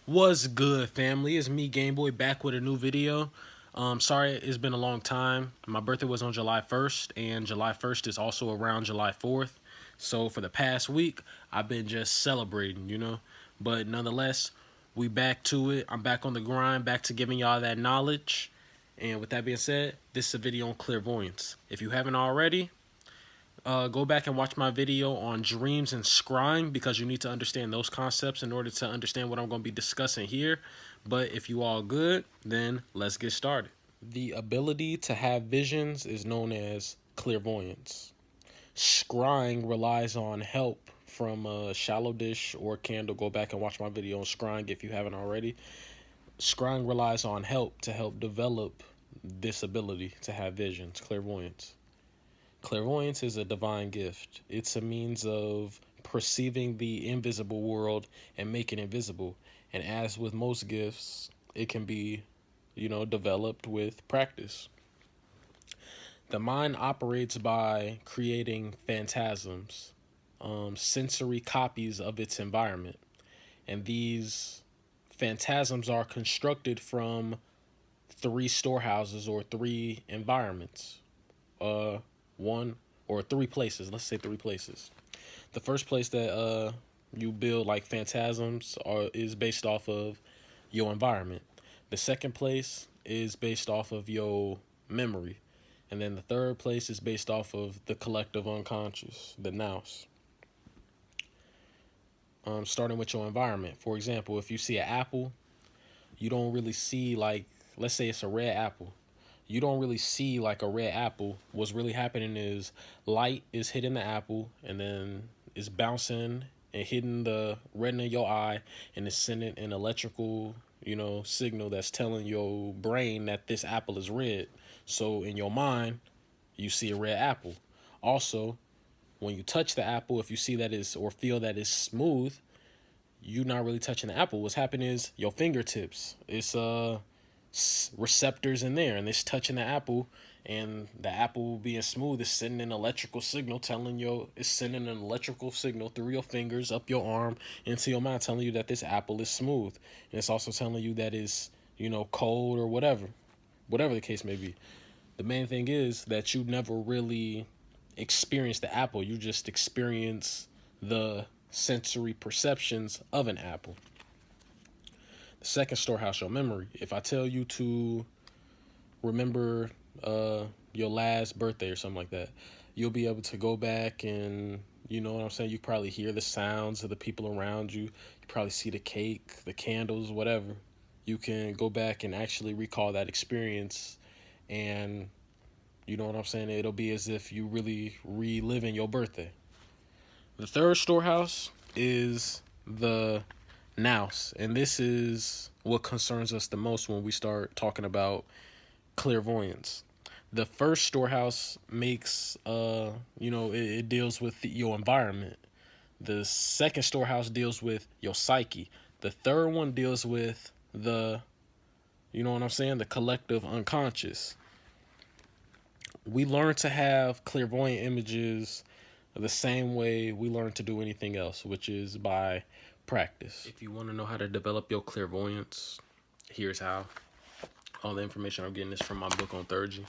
What's good, family? It's me, Game Boy, back with a new video. Sorry, it's been a long time. My birthday was on July 1st, and July 1st is also around July 4th. So for the past week, I've been just celebrating. But nonetheless, we back to it. I'm back on the grind, back to giving y'all that knowledge. And with that being said, this is a video on clairvoyance. If you haven't already, go back and watch my video on dreams and scrying because you need to understand those concepts in order to understand what I'm going to be discussing here. But if you all good, then let's get started. The ability to have visions is known as clairvoyance. Scrying relies on help from a shallow dish or candle. Go back and watch my video on scrying if you haven't already. Scrying relies on help to help develop this ability to have visions, clairvoyance. Clairvoyance is a divine gift. It's a means of perceiving the invisible world and making it visible. And as with most gifts, it can be, developed with practice. The mind operates by creating phantasms, sensory copies of its environment. And these phantasms are constructed from three storehouses or three environments. One or three places. Let's say three places. The first place that you build like phantasms is based off of your environment. The second place is based off of your memory. And then the third place is based off of the collective unconscious, the nous. Starting with your environment. For example, if you see an apple, you don't really see, like, let's say it's a red apple. You don't really see like a red apple. What's really happening is light is hitting the apple and then it's bouncing and hitting the retina of your eye, and it's sending an electrical, signal that's telling your brain that this apple is red. So in your mind, you see a red apple. Also, when you touch the apple, if you see that is or feel that it's smooth, you're not really touching the apple. What's happening is your fingertips. It's receptors in there, and it's touching the apple, and the apple being smooth is sending an electrical signal it's sending an electrical signal through your fingers up your arm into your mind, telling you that this apple is smooth. And it's also telling you that it's cold or whatever the case may be. The main thing is that you never really experience the apple. You just experience the sensory perceptions of an apple. Second storehouse, your memory. If I tell you to remember your last birthday or something like that, you'll be able to go back and, you know what I'm saying, you probably hear the sounds of the people around you. You probably see the cake, the candles, whatever. You can go back and actually recall that experience, and you know what I'm saying, it'll be as if you really reliving your birthday. The third storehouse is the nous, and this is what concerns us the most when we start talking about clairvoyance. The first storehouse makes it deals with your environment. The second storehouse deals with your psyche. The third one deals with the the collective unconscious. We learn to have clairvoyant images the same way we learn to do anything else, which is by practice. If you want to know how to develop your clairvoyance, here's how. All the information I'm getting is from my book on Theurgy.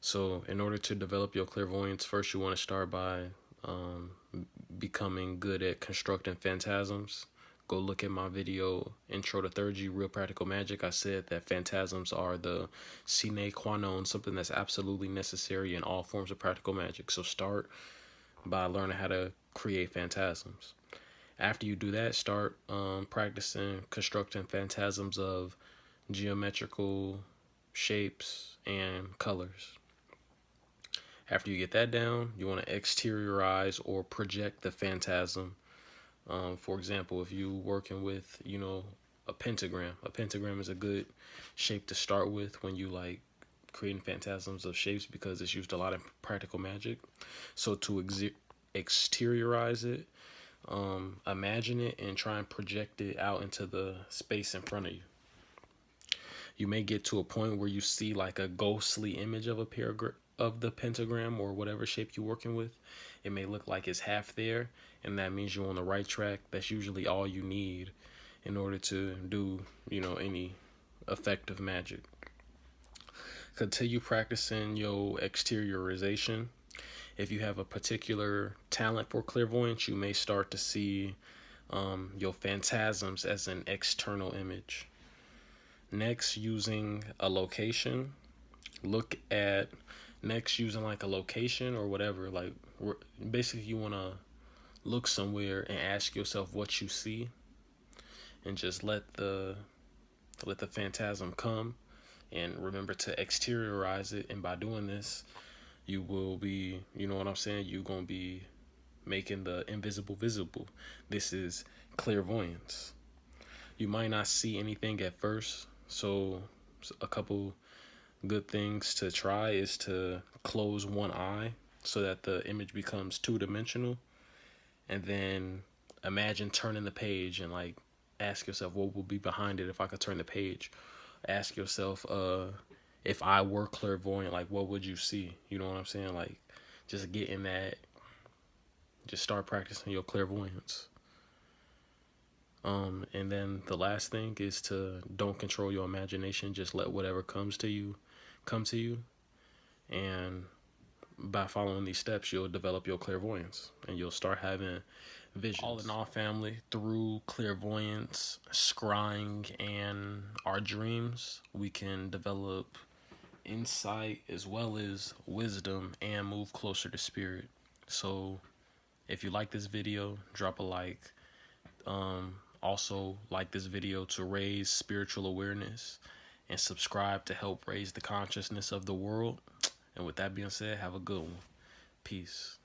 So in order to develop your clairvoyance, first you want to start by becoming good at constructing phantasms. Go look at my video, Intro to Theurgy, Real Practical Magic. I said that phantasms are the sine qua non, something that's absolutely necessary in all forms of practical magic. So start by learning how to create phantasms. After you do that, start practicing constructing phantasms of geometrical shapes and colors. After you get that down, you want to exteriorize or project the phantasm. For example, if you're working with, a pentagram is a good shape to start with when you like creating phantasms of shapes, because it's used a lot in practical magic. So to exteriorize it, imagine it and try and project it out into the space in front of you. You may get to a point where you see like a ghostly image of of the pentagram or whatever shape you're working with. It may look like it's half there, and that means you're on the right track. That's usually all you need in order to do, any effective magic. Continue practicing your exteriorization. If you have a particular talent for clairvoyance, you may start to see your phantasms as an external image. Next, using a location. Look at next using like a location or whatever. Like basically, you want to look somewhere and ask yourself what you see, and just let the phantasm come, and remember to exteriorize it. And by doing this, you will be, you know what I'm saying, you're going to be making the invisible visible. This is clairvoyance. You might not see anything at first, so a couple good things to try is to close one eye so that the image becomes two-dimensional, and then imagine turning the page and like ask yourself what will be behind it if I could turn the page. Ask yourself, if I were clairvoyant, like what would you see? You know what I'm saying? Like just get in that, just start practicing your clairvoyance. And then the last thing is to don't control your imagination. Just let whatever comes to you come to you. And by following these steps, you'll develop your clairvoyance and you'll start having visions. All in all, family, through clairvoyance, scrying, and our dreams, we can develop insight as well as wisdom and move closer to spirit. So if you like this video, drop a like. Also like this video to raise spiritual awareness, and subscribe to help raise the consciousness of the world. And with that being said, have a good one. Peace.